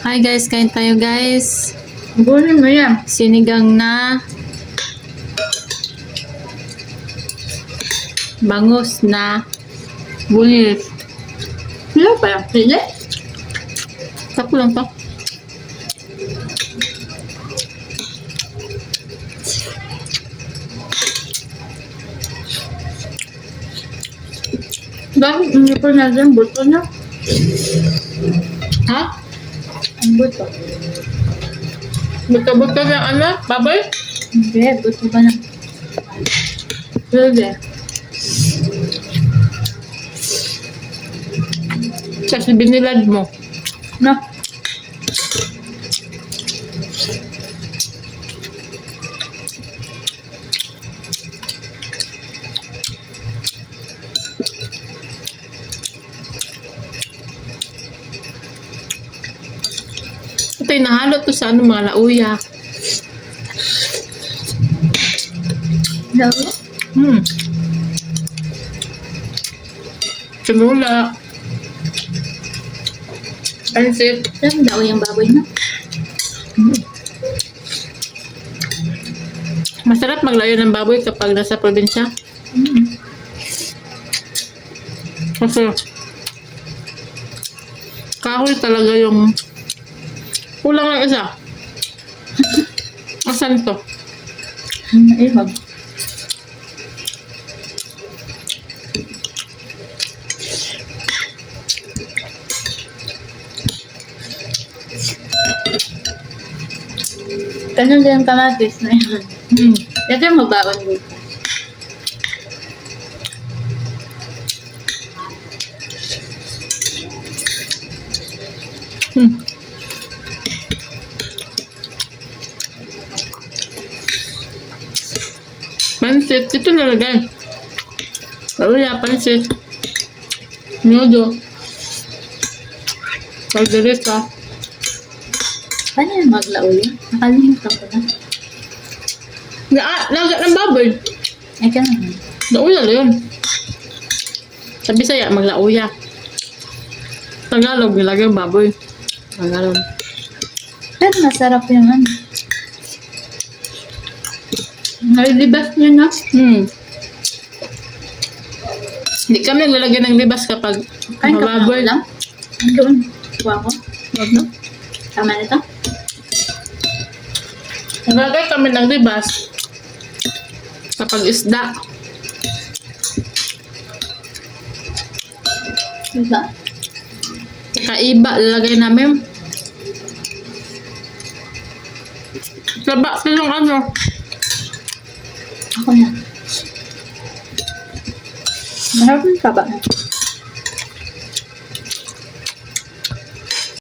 Hi guys, kain tayo guys. Gunin mo yan. Sinigang na bangus na bulis. Sila pa yung sili? Sakto lang to. Bakit hindi pa natin buto niya? Ha? Ang buto. Buto-buto ng ano? Baboy? Hindi, buto ba na? Sige. Kasi binilad mo. No. Ito yung nahalo to sa ano, mga lauya. No. Sinula. Pansit. Saan daw yung baboy na? Masarap maglayo ng baboy kapag nasa probinsya. Kasi kahoy talaga yung kulang lang isa. Asan to? Ihog. Ganun din yung kamatis na yun. Kasi mabaon dito. Pansit. Ito nalagay. Lauya, pansit. Nyodo. Pagdarita. Paano yung maglao yun? Nakalimutan ko na. Laga ng baboy. Ay, ka naman. Lauya na yun. Sa Bisaya, maglauya. Tagalog, nilagay yung baboy. Tagalog. Pero masarap yung ano. Nailibas niya na. Hindi kami naglalagay ng libas kapag Kain ka pa baboy. lang? Doon. Kuha ko. Wag na. Tama na ito? Naglalagay kami ng libas kapag isda. Diba? Kaiba, lalagay namin. Laba, sinong ano? Ako na. Meron ka ba?